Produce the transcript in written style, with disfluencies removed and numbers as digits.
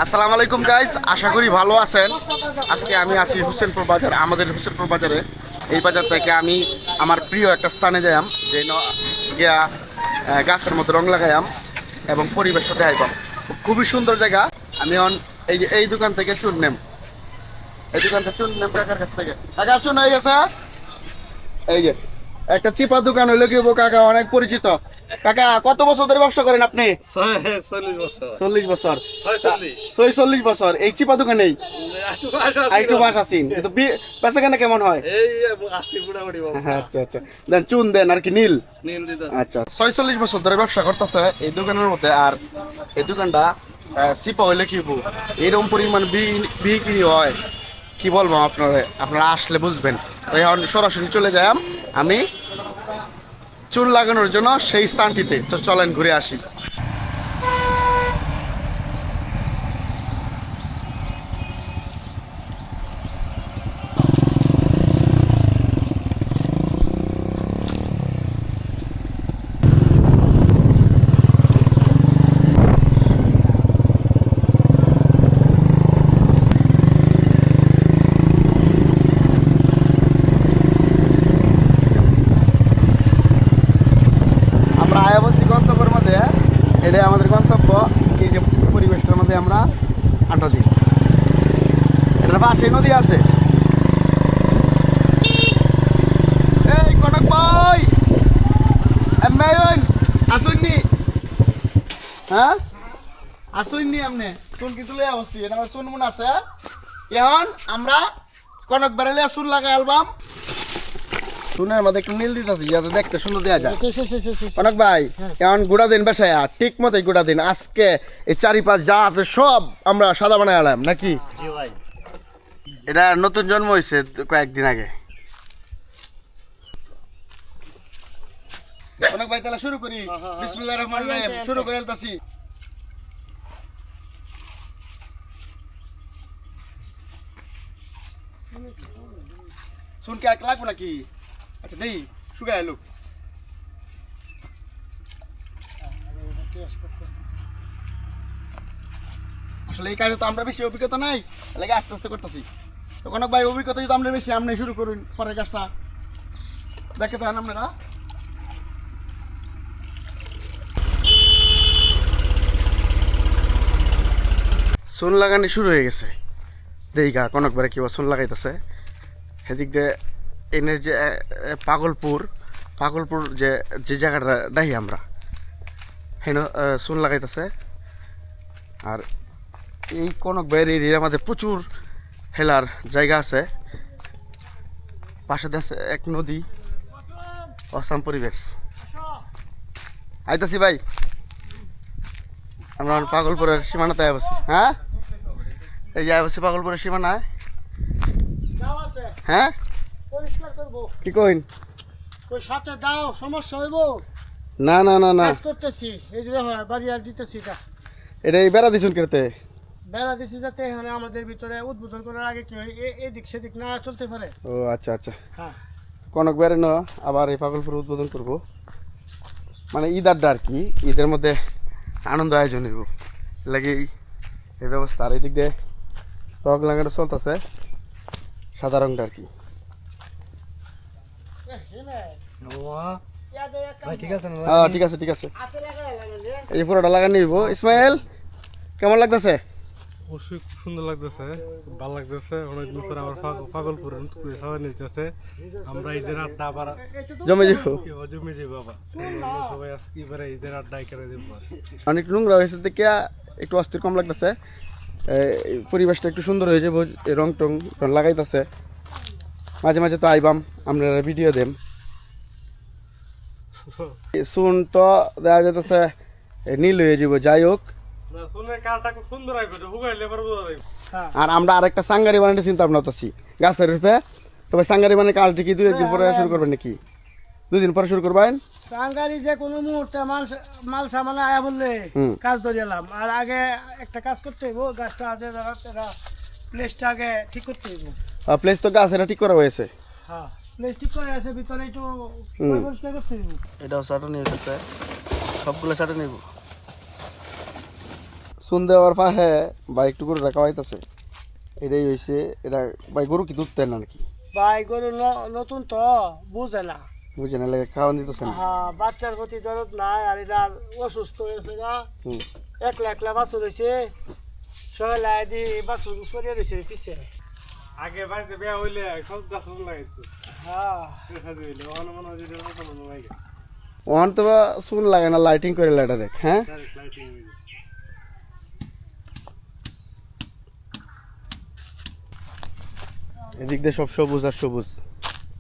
আসসালামু আলাইকুম গাইস, আশা করি ভালো আছেন। আজকে আমি আছি হোসেনপুর বাজার। আমাদের হোসেনপুর বাজারে এই বাজার থেকে আমি আমার প্রিয় একটা স্থানে যাইম, যে গিয়া গাছের মধ্যে রং লাগাইম এবং পরিবেশটা দেখাইবাম। খুবই সুন্দর জায়গা। আমি এই দোকান থেকে চুন নেম, এই দোকান থেকে চুন নেম কাকার কাছ থেকে। কাকা চুন হয়ে গেছে। এই যে একটা চিপা দোকান হইলে কি কাকা অনেক পরিচিত। কাকা কত বছর ধরে ব্যবসা করেন আপনি? 40 বছর। 46 বছর এই চিপা দোকানেই একটু বাস আছেন, কিন্তু বেচা কেনা কেমন হয়? আচ্ছা আচ্ছা, দেন চুন দেন আর কি নীল। আচ্ছা, 46 বছর ধরে ব্যবসা করতেছে এই দোকানের মধ্যে। আর এই দোকানটা চিপা হইলে কি এরকম পরিমাণ বিক্রি হয়, কি বলবো আপনারা আসলে বুঝবেন। তো এখন সরাসরি চলে যাই আমি চুন লাগানোর জন্য সেই স্থানটিতে। তো চলেন ঘুরে আসি। আমরা আয়াবতী গন্তব্যের মধ্যে, এটাই আমাদের গন্তব্য। এই যে পরিবেশটার মধ্যে আমরা আড্ডা দিই। এটার পাশে নদী আছে। এই কনক ভাই, আসুননি? হ্যাঁ আসুননি? আপনি চুন কি তুলে আসছি? এটা আমার চুন মন আছে। এখন আমরা কনক বেড়ালে চুন লাগাই অ্যালবাম চুনের মধ্যে একটু নীল দিতেছি যাতে দেখতে সুন্দর দেওয়া যায়। অনেক ভাই এখন গুড়া দিন বাসায় ঠিক মতোই গুড়া দিন। আজকে এই চারিপাশ যা আছে সব আমরা সাদা বানাই আলাম নাকি? এটা নতুন জন্ম হয়েছে কয়েকদিন আগে। অনেক ভাই তাহলে শুরু করি। বিসমিল্লাহির রহমানির রহিম শুরু করে আলতাছি। শুনকে আর লাগবো নাকি? আচ্ছা দেই শুকায় এলো। আসলে এই কাজে তো আমরা বেশি অভিজ্ঞতা নাই, লাগে আস্তে আস্তে করতেছি। তো কনক ভাই অভিজ্ঞতা যদি আমরা বেশি, আপনি শুরু করুন পরের কাজটা। দেখে তো আপনারা চুন লাগানি শুরু হয়ে গেছে। দেইগা কনক বারে কিবা চুন লাগাইতেছে। সেদিক দিয়ে এনের যে পাগলপুর যে জায়গাটা ডাহি আমরা হেন চুন লাগাইতেছে। আর এই কনক বাইরের এরিয়ার মধ্যে প্রচুর হেলার জায়গা আছে। পাশে আছে এক নদী, অসাম পরিবেশ। আইতাছি ভাই, আমরা পাগলপুরের সীমানাতে আইবছি। হ্যাঁ এই যে আইবছি পাগলপুরের সীমানায়। হ্যাঁ কি কইন? সাথে দাও, সমস্যা হইব না না না না, কাজ করতেছি এই যে বাড়ি আর দিতেছি। এটা এই বেড়া দিছুন কেটে বেড়া দিছি যাতে এখানে আমাদের ভিতরে উদ্বোধন করার আগে কি হয় এদিক সেদিক না চলতে পারে। ও আচ্ছা আচ্ছা। হ্যাঁ কনক বেড়ে ন আবার এই পাগলপুর উদ্বোধন করব, মানে ঈদ আড্ডা আর কি। ঈদের মধ্যে আনন্দ আয়োজন হইব লাগে এই ব্যবস্থা। আর এদিক দিয়ে রং লাগানো চলতেছে, সাদা রংটা আর কি। ঠিক আছে হ্যাঁ ঠিক আছে ঠিক আছে। এই পুরোটা লাগানো নিব। ইসমাইল কেমন লাগতেছে? অবশ্যই খুব সুন্দর লাগতেছে, খুব ভালো লাগতেছে। অনেকদিন পরে আবার পাগলপুরে সবাই নিতেছে। আমরা ঈদের আড্ডা আবার জমে যাব, জমে যাবো আবার সবাই আজকে এবারে ঈদের আড্ডায় করে দেবো। অনেক নোংরা হয়েছে দেখে একটু অস্থির কম লাগতেছে। পরিবেশটা একটু সুন্দর হয়ে যাবো, রং টং লাগাইতেছে। মাঝে মাঝে তো আইবাম, আপনারা ভিডিও দেন। শুন তো দেখা যেতেছে নীল হয়ে যাব। যাই হোক, আর আমরা আরেকটা সাঙ্গারি বানাতে চিন্তা ভাবনা করতেছি গাছের রূপে। তবে সাঙ্গারি মানে কাজটি কি 2-1 দিন পরে শুরু করবেন নাকি? 2 দিন পরে শুরু করবেন? সাঙ্গারি যে কোনো মুহূর্তে মাল সামান আয়া বললে কাজ ধরিলাম। আর আগে একটা কাজ করতে হইব, গাছটা আছে প্লেসটা আগে ঠিক করতে হইব। প্লেস তো গাছ এটা ঠিক করা হয়েছে। হ্যাঁ প্লেস ঠিক করে আছে, ভিতরে একটু পরিষ্কার করতে হইব। এটাও চাটনি হয়েছে, সবগুলো চাটনি নিব। শুন দেওয়ার পাহে ভাই একটু গরু রাখা হইতাছে এটাই হয়েছে এটা ভাই গরু কি দুধ দেয় না নাকি ভাই গরু নতুন তো বুঝে না বুঝে না লাগে খাওয়ান দিতেছে না হ্যাঁ বাচ্চার প্রতি দরদ নাই আর এটা অসুস্থ হয়েছে না হুম। একলা একলা বাছুর হয়েছে সকালে দি বাছুর পরে রয়েছে পিছে আগে বাড়িতে বিয়া হইলে সব গাছ লাগাইতো হ্যাঁ হইলে ওখানে মনে হয় যে মনে লাগে ওখান তো শুন লাগে না লাইটিং করে লাইটা দেখ হ্যাঁ ডাইরেক্ট লাইটিং হয়ে যায়। এদিক দিয়ে সব সবুজ আর সবুজ